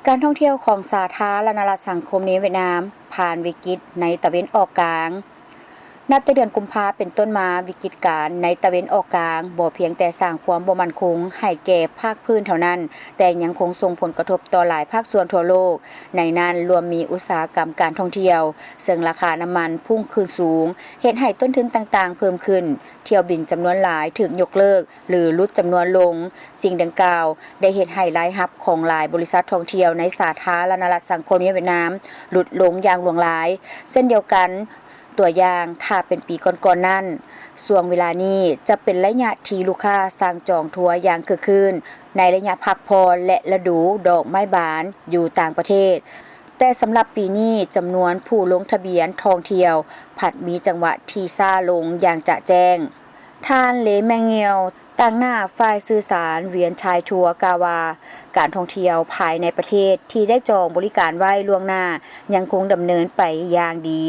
การท่องเที่ยวของสาธารณรัฐสังคมในเวียดนามผ่านวิกฤตในตะวันออกกลางนับแต่เดือนกุมภาพันธ์เป็นต้นมาวิกฤตการณ์ในตะวันออกกลางบ่เพียงแต่สร้างความบ่มั่นคงให้แก่ภาคพื้นเท่านั้นแต่ยังคงส่งผลกระทบต่อหลายภาคส่วนทั่วโลกในนั้นรวมมีอุตสาหกรรมการท่องเที่ยวซึ่งราคาน้ำมันพุ่งขึ้นสูงเฮ็ดให้ต้นทุนต่างๆเพิ่มขึ้นเที่ยวบินจำนวนหลายถูกยกเลิกหรือลดจำนวนลงสิ่งดังกล่าวได้เฮ็ดให้รายรับของหลายบริษัทท่องเที่ยวในสาธารณรัฐสังคมเวียดนามลดลงอย่างหลวงหลายเช่นเดียวกันตัวอย่างถ้าเป็นปีก่อนๆนั้นช่วงเวลานี้จะเป็นระยะที่ลูกค้าสั่งจองทัวร์อย่างคึกคืนในระยะพักผ่อนและฤดูดอกไม้บานอยู่ต่างประเทศแต่สำหรับปีนี้จำนวนผู้ลงทะเบียนท่องเที่ยวผัดมีจังหวะที่ซ่าลงอย่างจะแจ้งท่านเลแมงเงียวตั้งหน้าฝ่ายสื่อสารเวียนชายทัวร์กาวาการท่องเที่ยวภายในประเทศที่ได้จองบริการไว้ล่วงหน้ายังคงดำเนินไปอย่างดี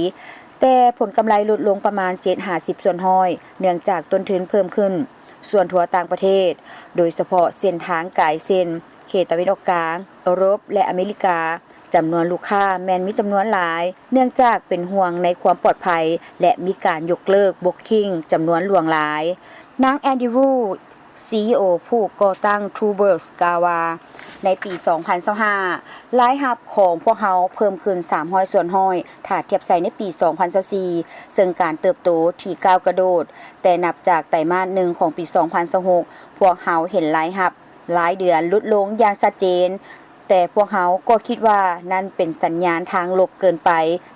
แต่ผลกำไรลดลงประมาณ 7-50 ส่วนห้อยเนื่องจากต้นทุนเพิ่มขึ้นส่วนทัวร์ต่างประเทศโดยเฉพาะเส้นทางไกลเส้นเขตตะวันออกกลางยุโรปและอเมริกาจำนวนลูกค้าแม้นมีจำนวนหลายเนื่องจากเป็นห่วงในความปลอดภัยและมีการยกเลิกบุ๊กิ้งจำนวนหลวงหลายนางแอนดิวู CEO ผู้ก่อตั้ง True Birds กล่าวว่าในปี 2025รายรับของพวกเขาเพิ่มขึ้น300ส่วนห้อยถ้าเทียบใส่ในปี 2024ซึ่งการเติบโตที่ก้าวกระโดดแต่นับจากไตรมาส1ของปี 2026พวกเขาเห็นรายรับรายเดือนลดลงอย่างชัดเจนแต่พวกเขาก็คิดว่านั่นเป็นสัญญาณทางลบเกินไป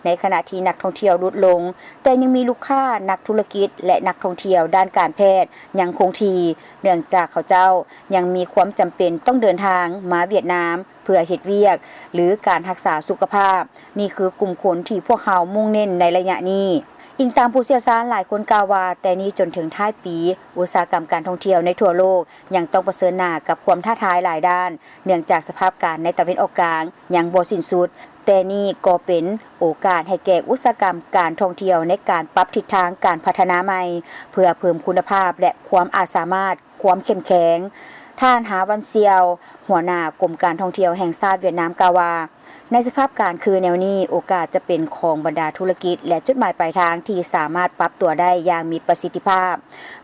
ในขณะที่นักท่องเที่ยวลดลงแต่ยังมีลูกค้านักธุรกิจและนักท่องเที่ยวด้านการแพทย์ยังคงที่เนื่องจากเขาเจ้ายังมีความจำเป็นต้องเดินทางมาเวียดนามเพื่อเฮ็ดเวียกหรือการรักษาสุขภาพนี่คือกลุ่มคนที่พวกเขามุ่งเน้นในระยะนี้อิงตามผู้เชี่ยวชาญหลายคนกล่าวว่าแต่นี้จนถึงท้ายปีอุตสาหกรรมการท่องเที่ยวในทั่วโลกยังต้องเผชิญหน้ากับความท้าทายหลายด้านเนื่องจากสภาพการในตะวันออกกลางยังบ่สิ้นสุดแต่นี่ก็เป็นโอกาสให้แก่อุตสาหกรรมการท่องเที่ยวในการปรับทิศทางการพัฒนาใหม่เพื่อเพิ่มคุณภาพและความอาจสามารถความเข้มแข็งท่านหาวันเซียวหัวหน้ากรมการท่องเที่ยวแห่งชาติเวียดนามกล่าวว่าในสภาพการคือแนวนี้โอกาสจะเป็นของบรรดาธุรกิจและจุดหมายปลายทางที่สามารถปรับตัวได้อย่างมีประสิทธิภาพ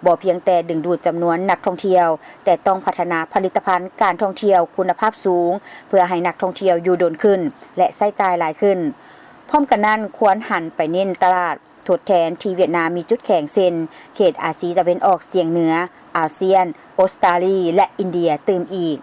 บ่เพียงแต่ดึงดูดจำนวนนักท่องเที่ยวแต่ต้องพัฒนาผลิตภัณฑ์การท่องเที่ยวคุณภาพสูงเพื่อให้นักท่องเที่ยวอยู่ดนขึ้นและใช้จ่ายหลายขึ้นพร้อมกันนั้นควรหันไปเน้นตลาดทดแทนที่เวียดนามมีจุดแข็งเช่นเขตอาซีตะวันออกเฉียงเหนืออาเซียนออสเตรเลียและอินเดียเติมอีก